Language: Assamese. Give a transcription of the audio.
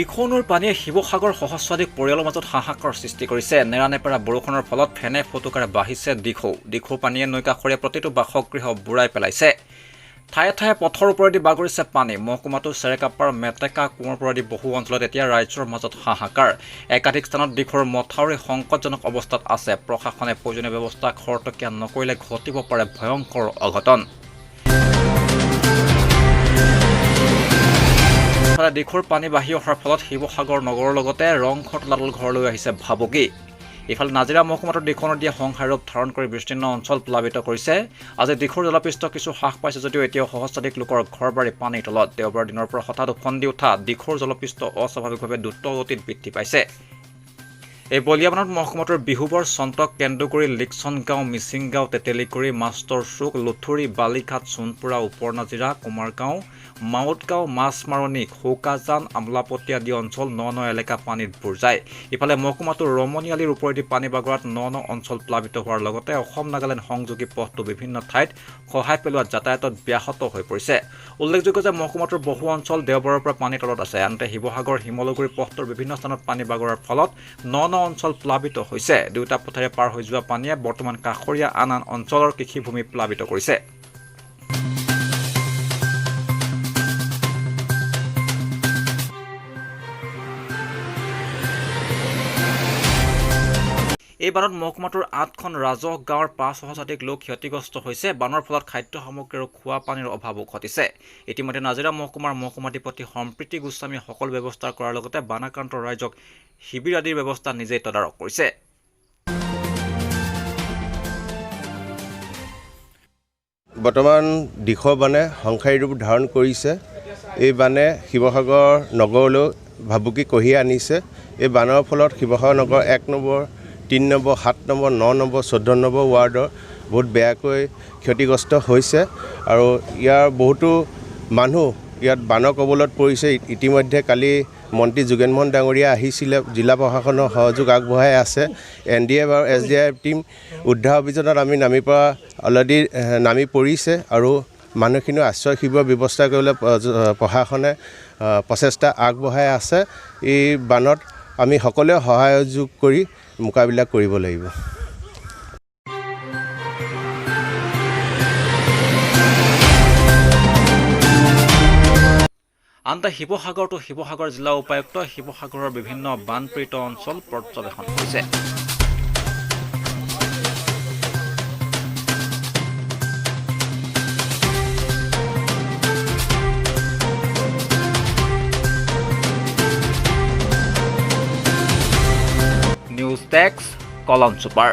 দিখৌনৰ পানীয়ে শিৱসাগৰ সহস্ৰাধিক পৰিয়ালৰ মাজত হাহাকাৰ সৃষ্টি কৰিছে। নেৰানেপেৰা বৰষুণৰ ফলত ফেনে ফোটোকাৰে বাঢ়িছে দিখৌ পানীয়ে নৈকাষৰীয়া প্ৰতিটো বাসগৃহ বুৰাই পেলাইছে। ঠায়ে ঠায়ে পথৰ ওপৰেদি বাগৰিছে পানী। মহকুমাটো চেৰেকাপাৰ মেটেকা কুঁৱৰ ওপৰেদি বহু অঞ্চলত এতিয়া ৰাইজৰ মাজত হাহাকাৰ। একাধিক স্থানত দিখৌৰ মথাউৰি সংকটজনক অৱস্থাত আছে। প্ৰশাসনে প্ৰয়োজনীয় ব্যৱস্থা খৰতকীয়া নকৰিলে ঘটিব পাৰে ভয়ংকৰ অঘটন। দিখৌৰ পানী বাঢ়ি অহাৰ ফলত শিৱসাগৰ নগৰৰ লগতে ৰংঘৰ তলাতল ঘৰলৈ আহিছে ভাবুকি। ইফালে নাজিৰা মহকুমাটোৰ দিখৌ নদীয়ে সংখ্যাৰ ৰূপ ধাৰণ কৰি বিস্তীৰ্ণ অঞ্চল প্লাবিত কৰিছে। আজি দিখৌৰ জলপৃষ্ঠ কিছু হ্ৰাস পাইছে যদিও এতিয়াও সহস্ৰাধিক লোকৰ ঘৰ-বাৰী পানীৰ তলত। দেওবাৰ দিনৰ পৰা হঠাৎ উফন্দি উঠা দিখৌৰ জলপৃষ্ঠ অস্বাভাৱিকভাৱে দ্ৰুতগতিত বৃদ্ধি পাইছে। এই বলিয়াবানত মহকুমাটোৰ বিহুবৰ, চন্তক কেন্দ্ৰ কৰি লিকচন গাঁও, মিচিং গাঁও, তেতেলিকুৰি, মাষ্টৰ চুক, লুথুৰি, বালিঘাট, সোণপুৰা, ওপৰ নাজিৰা, কুমাৰগাঁও, মাউতগাঁও, মাছমাৰণি, খোকাজান, আমলাপট্টি আদি অঞ্চল ন এলেকা পানীত বুৰ যায়। ইফালে মহকুমাটোৰ ৰমণীআলিৰ ওপৰেদি পানী বাগৰাত ন অঞ্চল প্লাবিত হোৱাৰ লগতে অসম-নাগালেণ্ড সংযোগী পথটো বিভিন্ন ঠাইত খহাই পেলোৱাত যাতায়াতত ব্যাহত হৈ পৰিছে। উল্লেখযোগ্য যে মহকুমাটোৰ বহু অঞ্চল দেওবাৰৰ পৰা পানীৰ তলত আছে। আনহাতে শিৱসাগৰ শিমলুগুৰি পথটোৰ বিভিন্ন স্থানত পানী বাগৰাৰ ফলত ন অঞ্চল প্লাবিত হৈছে। দুয়োটা পথেৰে পাৰ হৈ যোৱা পানীয়ে বৰ্তমান কাষৰীয়া আন অঞ্চলৰ কৃষিভূমি প্লাবিত কৰিছে। এই বানত মহকুমাটোৰ 8খন ৰাজহ গাঁৱৰ 5,000 লোক ক্ষতিগ্ৰস্ত হৈছে। বানৰ ফলত খাদ্য সামগ্ৰী আৰু খোৱা পানীৰ অভাৱো ঘটিছে। ইতিমধ্যে নাজিৰা মহকুমাৰ মহকুমাধিপতি সম্প্ৰীতি গোস্বামীয়ে সকলো ব্যৱস্থা কৰাৰ লগতে বানাক্ৰান্ত ৰাইজক শিবিৰ আদিৰ ব্যৱস্থা নিজেই তদাৰক কৰিছে। বৰ্তমান দিখৌ বানে সংখ্যাৰী ৰূপ ধাৰণ কৰিছে। এই বানে শিৱসাগৰ নগৰলৈ ভাবুকি কঢ়িয়াই আনিছে। এই বানৰ ফলত শিৱসাগৰ নগৰ 1 number, 3 number, 7 number, 9 number, 14 number ৱাৰ্ডৰ বহুত বেয়াকৈ ক্ষতিগ্ৰস্ত হৈছে আৰু ইয়াৰ বহুতো মানুহ ইয়াত বানৰ কবলত পৰিছে। ইতিমধ্যে কালি মন্ত্ৰী যোগেনমোহন ডাঙৰীয়া আহিছিলে, জিলা প্ৰশাসনৰ সহযোগ আগবঢ়াই আছে। NDF আৰু SDF টিম উদ্ধাৰ অভিযানত আমি অলৰেডি নামি পৰিছে আৰু মানুহখিনিও আশ্ৰয় শিবিৰৰ ব্যৱস্থা কৰিবলৈ প্ৰশাসনে প্ৰচেষ্টা আগবঢ়াই আছে। এই বানত আমি সকলোৱে সহযোগ কৰি মোকাবিলা কৰিব লাগিব। আনহাতে শিৱসাগৰ জিলা উপায়ুক্ত শিৱসাগৰৰ বিভিন্ন বানপীড়িত অঞ্চল পৰ্যবেক্ষণ কৰিছে। নিউজ ডেস্ক, কলম ছুপাৰ।